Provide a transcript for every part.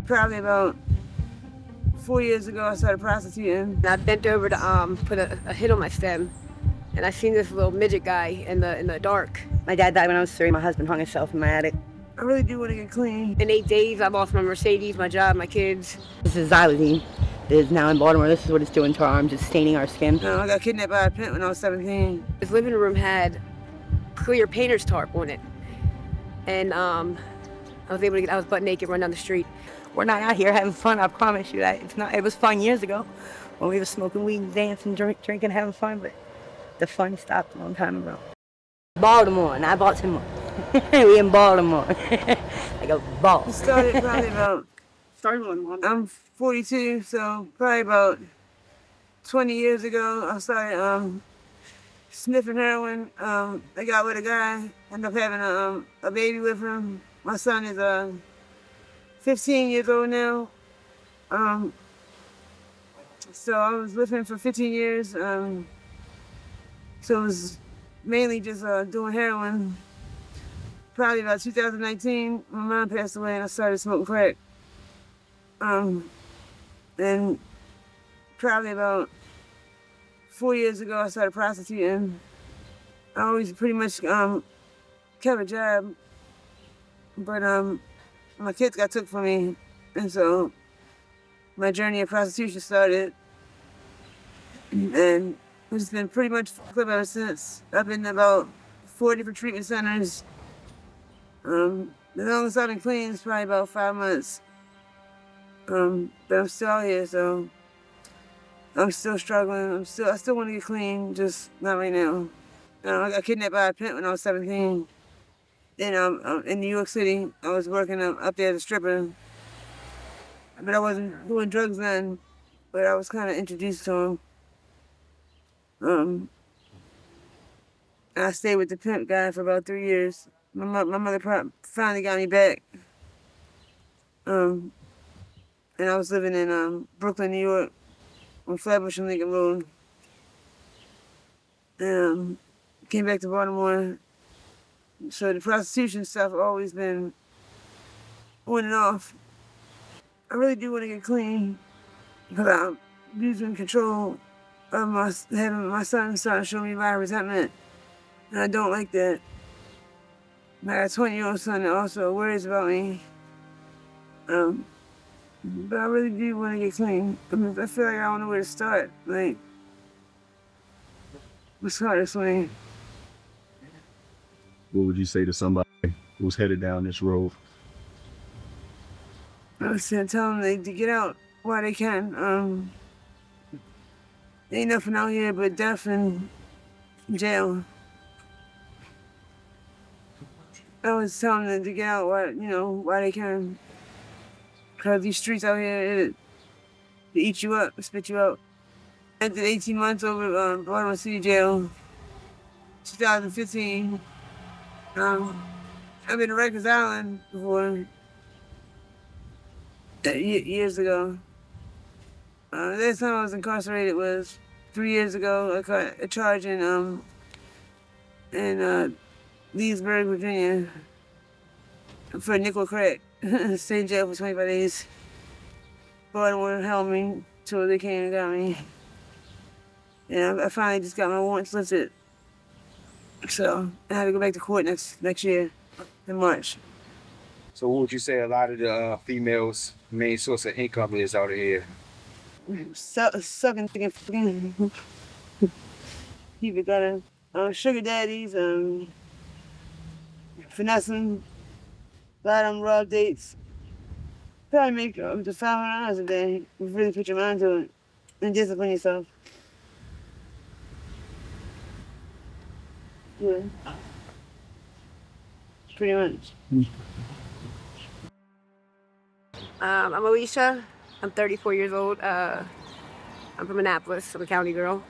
Probably about 4 years ago, I started prostituting. I bent over to put a hit on my stem, and I seen this little midget guy in the dark. My dad died when I was 3. My husband hung himself in my attic. I really do want to get clean. In 8 days, I lost my Mercedes, my job, my kids. This is xylazine. It is now in Baltimore. This is what it's doing to our arms. It's staining our skin. I got kidnapped by a pimp when I was 17. His living room had clear painter's tarp on it, and I was butt naked running down the street. We're not out here having fun, I promise you that. It's not. It was fun years ago when we were smoking weed, dancing, drinking, having fun, but the fun stopped a long time ago. Baltimore, not Baltimore. We in Baltimore. Like a boss. Started probably about, I'm 42, so probably about 20 years ago, I started sniffing heroin. I got with a guy, ended up having a baby with him. My son is 15 years old now. So I was with him for 15 years. So it was mainly just doing heroin. Probably about 2019, my mom passed away and I started smoking crack. And probably about 4 years ago, I started prostituting. I always pretty much kept a job, but my kids got took from me, and so my journey of prostitution started, and it's been pretty much clip ever since. I've been in about 4 different treatment centers. The longest I've been clean is probably about 5 months. But I'm still out here, so I'm still struggling. I still want to get clean, just not right now. I got kidnapped by a pimp when I was 17. Then in New York City, I was working up there as a stripper. But I wasn't doing drugs then, but I was kind of introduced to him. I stayed with the pimp guy for about 3 years. My mother finally got me back. And I was living in Brooklyn, New York, on Flatbush and Lincoln Road. Came back to Baltimore. So the prostitution stuff always been on and off. I really do want to get clean because I'm losing control of having my son starting to show me a lot of resentment. And I don't like that. I got a 20-year-old son that also worries about me. But I really do want to get clean. I feel like I don't know where to start. Like, what's hard to explain? What would you say to somebody who's headed down this road? I would say tell them to get out while they can. Ain't nothing out here but death and jail. I was telling them to get out while they can. Because these streets out here, they eat you up, spit you out. I did 18 months over Baltimore City Jail, 2015. I've been to Rikers Island before, years ago. The last time I was incarcerated was 3 years ago. I caught a charge in Leesburg, Virginia, for nickel crack. Stayed in jail for 25 days. Baltimore held me till they came and got me. And I finally just got my warrants lifted. So I had to go back to court next year in March. So what would you say a lot of the females' main source of income is out of here? Sucking, fucking. People got sugar daddies, finessing. A lot of them raw dates. Probably make up to $500 a day if you really put your mind to it and discipline yourself. Yeah. Pretty much. I'm Alicia. I'm 34 years old. I'm from Annapolis. I'm a county girl.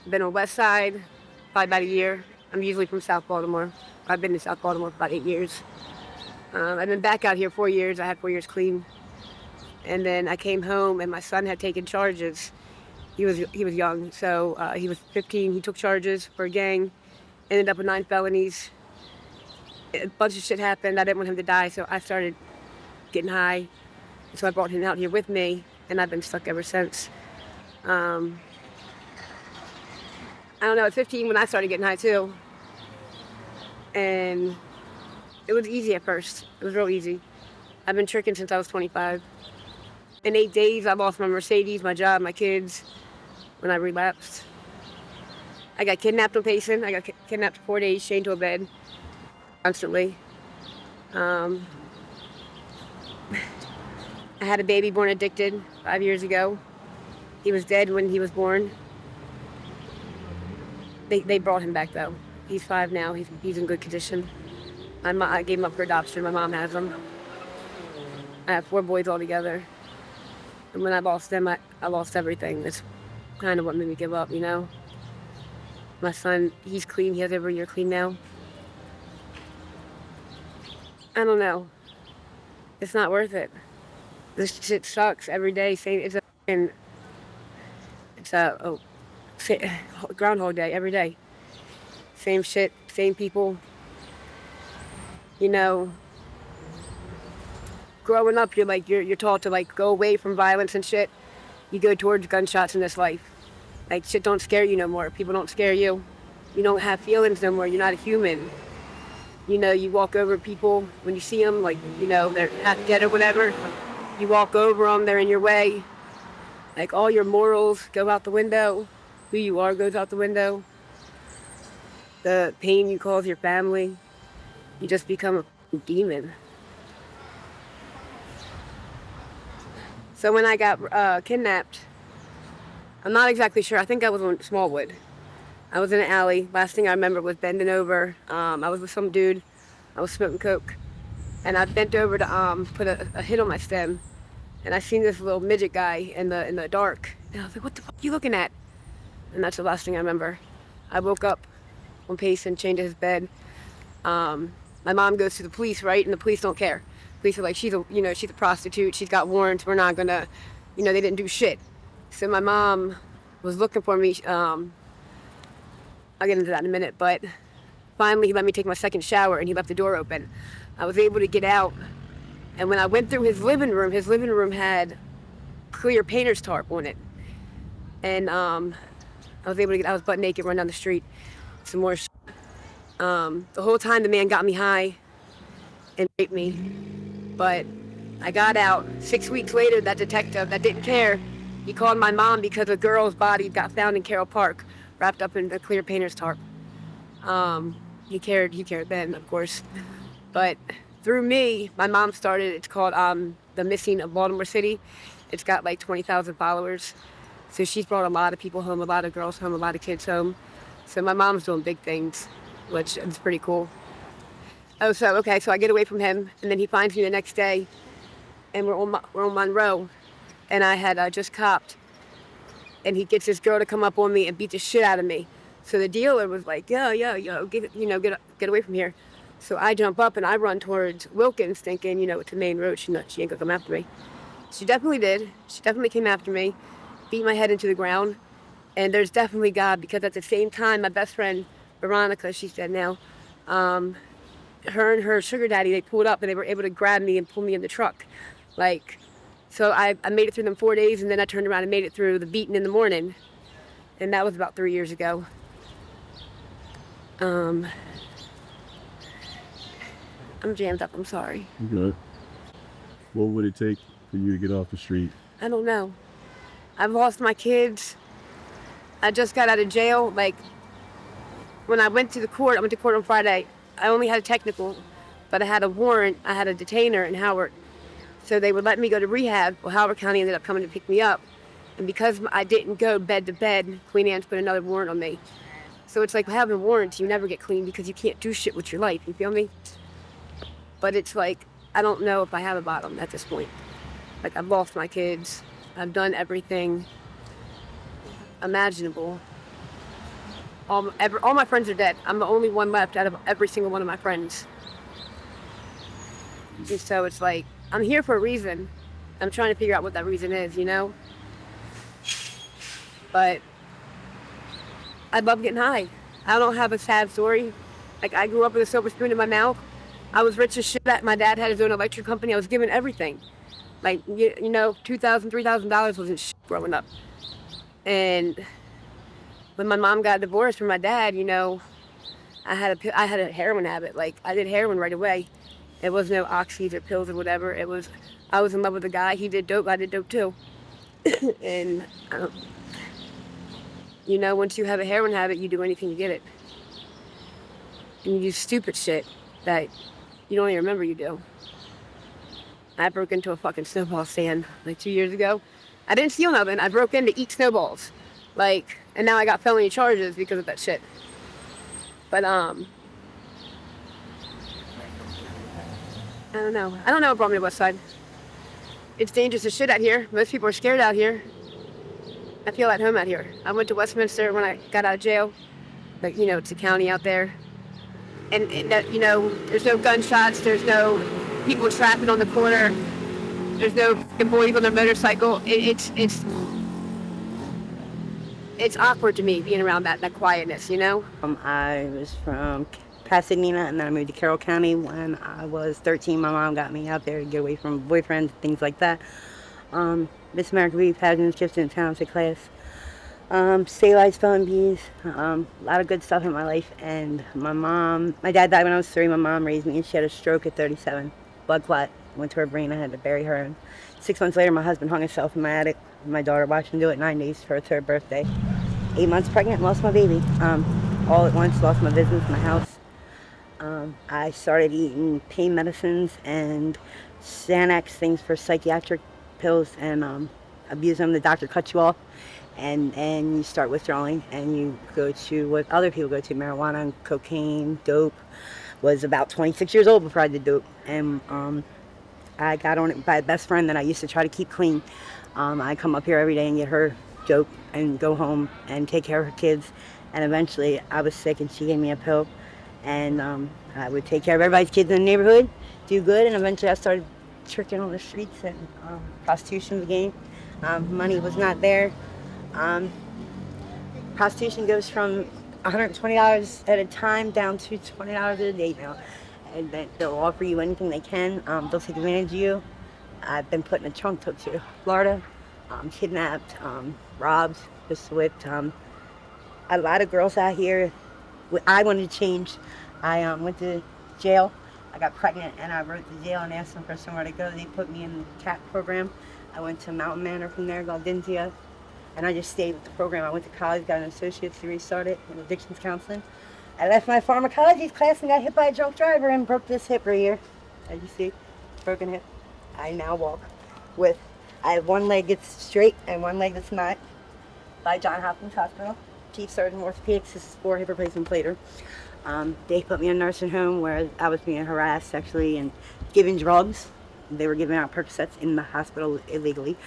I've been on West Side probably about a year. I'm usually from South Baltimore. I've been in South Baltimore for about 8 years. I've been back out here 4 years. I had 4 years clean. And then I came home and my son had taken charges. He was young, so he was 15. He took charges for a gang, ended up with 9 felonies. A bunch of shit happened. I didn't want him to die, so I started getting high. So I brought him out here with me, and I've been stuck ever since. I don't know, at 15 when I started getting high too. And it was easy at first. It was real easy. I've been tricking since I was 25. In 8 days, I lost my Mercedes, my job, my kids when I relapsed. I got kidnapped on Payson. I got kidnapped for 4 days, chained to a bed, constantly. I had a baby born addicted 5 years ago. He was dead when he was born. They brought him back though. He's 5 now. He's in good condition. I gave him up for adoption. My mom has him. I have 4 boys altogether. And when I lost them, I lost everything. That's kind of what made me give up, you know? My son, he's clean. He has every year clean now. I don't know. It's not worth it. This shit sucks every day. It's a Groundhog Day every day. Same shit, same people. You know, growing up, you're taught to like go away from violence and shit. You go towards gunshots in this life. Like shit don't scare you no more. People don't scare you. You don't have feelings no more. You're not a human. You know, you walk over people when you see them, like, you know, they're half dead or whatever. You walk over them, they're in your way. Like all your morals go out the window. Who you are goes out the window. The pain you cause your family. You just become a demon. So when I got kidnapped, I'm not exactly sure. I think I was on Smallwood. I was in an alley. Last thing I remember was bending over. I was with some dude. I was smoking coke. And I bent over to put a hit on my stem. And I seen this little midget guy in the dark. And I was like, what the fuck are you looking at? And that's the last thing I remember. I woke up on Payson, chained to his bed. My mom goes to the police, right? And the police don't care. Police are like, she's a prostitute. She's got warrants. We're not gonna, they didn't do shit. So my mom was looking for me. I'll get into that in a minute. But finally, he let me take my second shower, and he left the door open. I was able to get out. And when I went through his living room had clear painter's tarp on it. And I was butt naked, run down the street. Some more shit. The whole time the man got me high and raped me. But I got out. 6 weeks later, that detective that didn't care, he called my mom because a girl's body got found in Carroll Park, wrapped up in the clear painter's tarp. He cared then, of course. But through me, my mom started, it's called The Missing of Baltimore City. It's got like 20,000 followers. So she's brought a lot of people home, a lot of girls home, a lot of kids home. So my mom's doing big things, which is pretty cool. So I get away from him, and then he finds me the next day, and we're on Monroe, and I had just copped, and he gets this girl to come up on me and beat the shit out of me. So the dealer was like, yo, get away from here. So I jump up and I run towards Wilkins, thinking, it's the main road. She ain't gonna come after me. She definitely did. She definitely came after me, beat my head into the ground, and there's definitely God, because at the same time, my best friend Veronica, she's dead now. Her and her sugar daddy, they pulled up and they were able to grab me and pull me in the truck. So I made it through them 4 days, and then I turned around and made it through the beating in the morning. And that was about 3 years ago. I'm jammed up, I'm sorry. Okay. What would it take for you to get off the street? I don't know. I've lost my kids. I just got out of jail. When I went to court on Friday. I only had a technical, but I had a warrant. I had a detainer in Howard. So they would let me go to rehab. Well, Howard County ended up coming to pick me up. And because I didn't go bed to bed, Queen Anne's put another warrant on me. So it's like having warrants, you never get clean because you can't do shit with your life, you feel me? But it's like, I don't know if I have a bottom at this point. I've lost my kids. I've done everything imaginable. All my friends are dead. I'm the only one left out of every single one of my friends. And so it's like, I'm here for a reason. I'm trying to figure out what that reason is, But I love getting high. I don't have a sad story. I grew up with a silver spoon in my mouth. I was rich as shit. My dad had his own electric company. I was given everything. Like, you know, $2,000, $3,000 wasn't shit growing up. And when my mom got divorced from my dad, you know, I had a heroin habit. Like, I did heroin right away. It was no oxys or pills or whatever. I was in love with a guy. He did dope. I did dope too. And, you know, once you have a heroin habit, you do anything to get it. And you do stupid shit that you don't even remember you do. I broke into a fucking snowball stand like 2 years ago. I didn't steal nothing. I broke in to eat snowballs. Like, and now I got felony charges because of that shit. But, I don't know. I don't know what brought me to West Side. It's dangerous as shit out here. Most people are scared out here. I feel at home out here. I went to Westminster when I got out of jail. But, you know, it's a county out there. And you know, there's no gunshots. There's no people trapping on the corner. There's no boys on their motorcycle. It's awkward to me being around that quietness, you know? I was from Pasadena, and then I moved to Carroll County when I was 13. My mom got me out there to get away from boyfriends, things like that. Miss America Beauty pageants, gifted and talented class. State lights, spelling bees, a lot of good stuff in my life. And my dad died when I was 3. My mom raised me, and she had a stroke at 37. Blood clot went to her brain. I had to bury her. And 6 months later, my husband hung himself in my attic. My daughter watched him do it 9 days for her 3rd birthday. 8 months pregnant, lost my baby. All at once, lost my business, my house. I started eating pain medicines and Xanax, things for psychiatric pills, and abuse them. The doctor cuts you off. And you start withdrawing, and you go to what other people go to, marijuana, cocaine, dope. Was about 26 years old before I did dope, and I got on it by a best friend that I used to try to keep clean. I come up here every day and get her dope and go home and take care of her kids, and eventually I was sick and she gave me a pill, and I would take care of everybody's kids in the neighborhood, do good, and eventually I started tricking on the streets, and prostitution began. Money was not there. Prostitution goes from $120 at a time down to $20 a day now. And they'll offer you anything they can. They'll take advantage of you. I've been put in a trunk, took to Florida, kidnapped, robbed, just whipped. A lot of girls out here, I wanted to change. I went to jail. I got pregnant and I wrote to jail and asked them for somewhere to go. They put me in the CAP program. I went to Mountain Manor from there, Gaudentia. And I just stayed with the program. I went to college, got an associate's degree, started in addictions counseling. I left my pharmacology class and got hit by a drunk driver and broke this hip right here. As you see, broken hip. I now walk with, I have one leg that's straight and one leg that's not, by John Hopkins Hospital. Chief Surgeon Orthopedics, this is for hip replacement later. They put me in a nursing home where I was being harassed sexually and given drugs. They were giving out Percocets in the hospital illegally.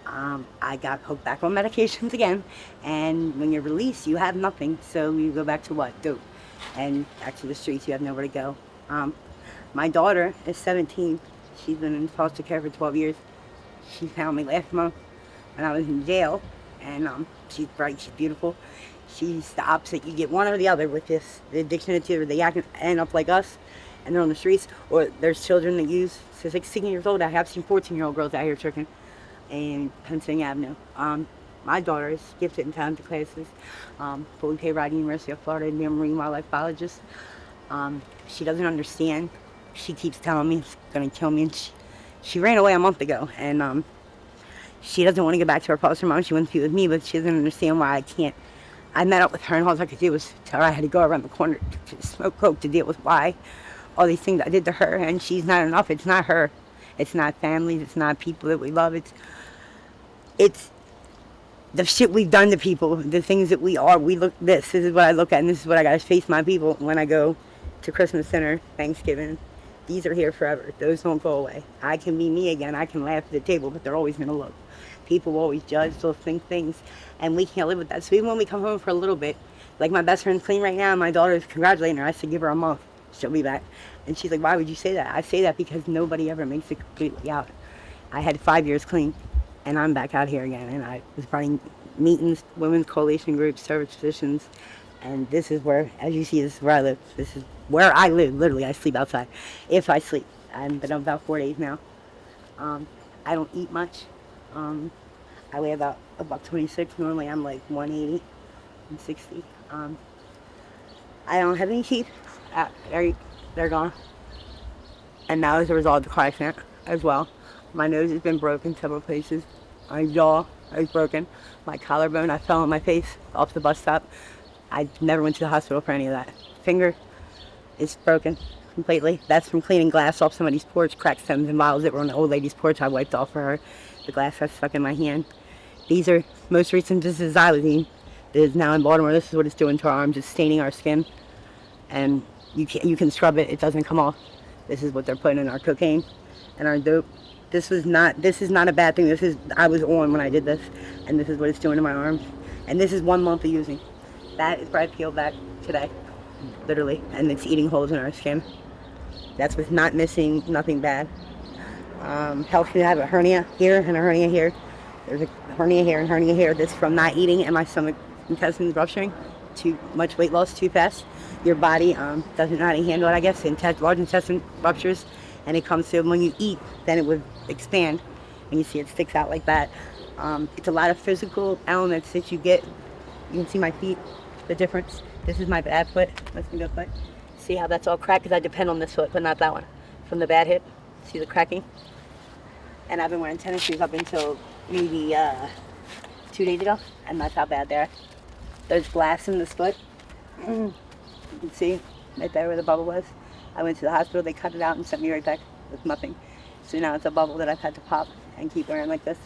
I got hooked back on medications again, and when you're released, you have nothing, so you go back to what? Dope. And back to the streets, you have nowhere to go. My daughter is 17. She's been in foster care for 12 years. She found me last month when I was in jail, and she's bright, she's beautiful. She's the opposite. You get one or the other with this, the addiction to, they end up like us, and they're on the streets, or there's children that use, so 16 years old, I have seen 14-year-old girls out here tricking in Pennsylvania Avenue. My daughter is gifted in talented classes, fully paid ride at the University of Florida to be a marine wildlife biologist. She doesn't understand. She keeps telling me it's gonna kill me, and she ran away a month ago, and she doesn't want to get back to her foster mom. She wants to be with me, but she doesn't understand why I can't. I met up with her, and all I could do was tell her I had to go around the corner to smoke coke to deal with why all these things I did to her, and she's not enough. It's not her. It's not families. It's not people that we love. It's the shit we've done to people, the things that we are. This is what I look at, and this is what I gotta face my people when I go to Christmas dinner, Thanksgiving. These are here forever. Those don't go away. I can be me again. I can laugh at the table, but they're always gonna look. People will always judge, they'll think things, and we can't live with that. So even when we come home for a little bit, like my best friend's clean right now, and my daughter's congratulating her. I said, give her a month, she'll be back. And she's like, why would you say that? I say that because nobody ever makes it completely out. I had 5 years clean, and I'm back out here again, and I was running meetings, women's coalition groups, service positions, and this is where, as you see, this is where I live. This is where I live, literally. I sleep outside, if I sleep. I've been up about 4 days now. I don't eat much. I weigh about 26. Normally I'm like 180 and 60. I don't have any teeth. They're gone. And now as a result of the car accident as well. My nose has been broken several places. My jaw is broken. My collarbone, I fell on my face off the bus stop. I never went to the hospital for any of that. Finger is broken completely. That's from cleaning glass off somebody's porch, cracked stems and bottles that were on the old lady's porch I wiped off for her. The glass got stuck in my hand. These are most recent, this is xylazine. It is now in Baltimore. This is what it's doing to our arms. It's staining our skin. And you can scrub it, it doesn't come off. This is what they're putting in our cocaine and our dope. This is not a bad thing. I was on when I did this, and this is what it's doing to my arms. And this is 1 month of using. That is probably peeled back today, literally, and it's eating holes in our skin. That's with not missing, nothing bad. Helps me to have a hernia here and a hernia here. There's a hernia here and hernia here. This is from not eating and my stomach intestines rupturing. Too much weight loss too fast. Your body doesn't know how to handle it, I guess. The large intestine ruptures, and it comes to when you eat, then it would expand, and you see it sticks out like that. It's a lot of physical elements that you get. You can see my feet, the difference. This is my bad foot. Let's me go foot. See how that's all cracked because I depend on this foot, but not that one. From the bad hip, see the cracking? And I've been wearing tennis shoes up until maybe 2 days ago, and that's how bad they are. There's glass in this foot. You can see right there where the bubble was. I went to the hospital, they cut it out and sent me right back with nothing. So now it's a bubble that I've had to pop and keep wearing like this.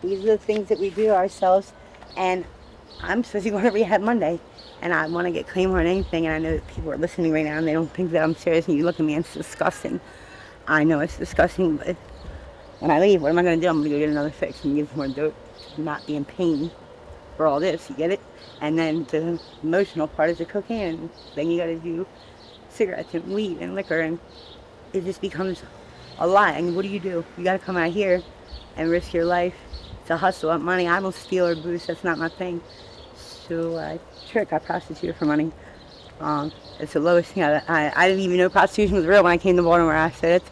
These are the things that we do ourselves, and I'm supposed to go to rehab Monday, and I want to get clean more than anything, and I know that people are listening right now and they don't think that I'm serious, and you look at me and it's disgusting. I know it's disgusting, but when I leave, what am I going to do? I'm going to go get another fix and give more dope to not be in pain for all this, you get it? And then the emotional part is the cocaine. Then you got to do cigarettes and weed and liquor, and it just becomes a lot. And what do? You got to come out here and risk your life to hustle up money. I don't steal or boost. That's not my thing. So I prostitute for money. It's the lowest thing. I didn't even know prostitution was real when I came to Baltimore. I said,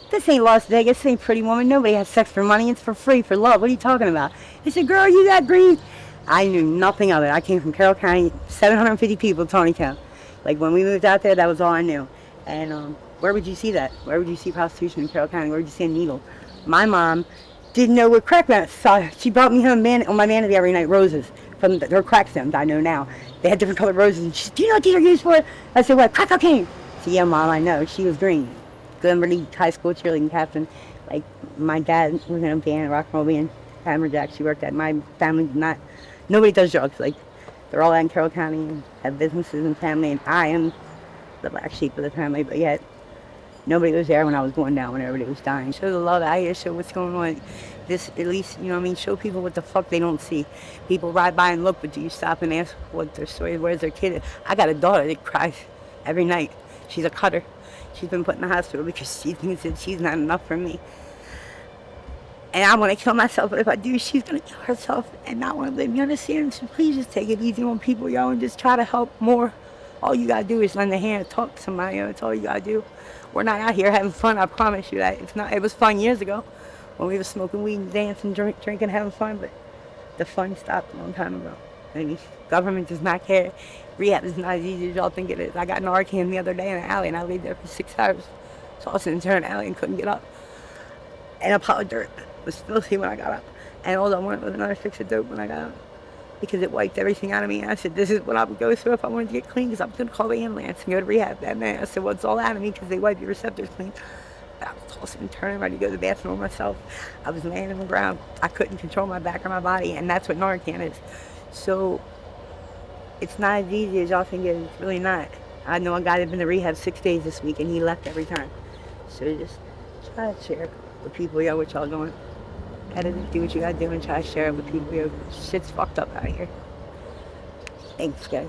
this ain't Las Vegas. This ain't Pretty Woman. Nobody has sex for money. It's for free, for love. What are you talking about? He said, girl, you that green? I knew nothing of it. I came from Carroll County, 750 people, Tonytown. Like when we moved out there, that was all I knew. And where would you see that? Where would you see prostitution in Carroll County? Where would you see a needle? My mom didn't know what crack was. So she brought me home on my vanity every night, roses from her crack stems. I know now. They had different colored roses. And she said, do you know what these are used for? I said, what? Crack cocaine. I said, yeah, Mom, I know. She was green. Glenburnie High School cheerleading captain. Like my dad was in a band, rock and roll band, Hammerjack. She worked at. My family did not. Nobody does drugs. Like, they're all out in Carroll County and have businesses and family, and I am the black sheep of the family, but yet nobody was there when I was going down, when everybody was dying. Show the love out here, show what's going on. This, at least, you know what I mean, show people what the fuck they don't see. People ride by and look, but do you stop and ask what their story is, where's their kid? I got a daughter that cries every night. She's a cutter. She's been put in the hospital because she thinks that she's not enough for me. And I want to kill myself, but if I do, she's going to kill herself and not want to live. You understand? So please just take it easy on people, y'all, and just try to help more. All you got to do is lend a hand and talk to somebody. That's all you got to do. We're not out here having fun, I promise you that. It's not. It was fun years ago when we were smoking weed and dancing, drinking, having fun, but the fun stopped a long time ago. And the government does not care. Rehab is not as easy as y'all think it is. I got Narcan the other day in an alley, and I laid there for 6 hours. Tossed into an alley and couldn't get up. And a pile of dirt was filthy when I got up. And all I wanted was another fix of dope when I got up. Because it wiped everything out of me. And I said, this is what I would go through if I wanted to get clean, because I'm going to call the ambulance and go to rehab that night. I said, well, it's all out of me because they wipe your receptors clean. But I was tossing and turning, ready to go to the bathroom myself. I was laying on the ground. I couldn't control my back or my body, and that's what Narcan is. So it's not as easy as y'all think it is. It's really not. I know a guy that's been to rehab 6 days this week, and he left every time. So just try to share with people, yo, what y'all doing. Gotta do what you gotta do and try to share it with people, yo. Shit's fucked up out here. Thanks, guys.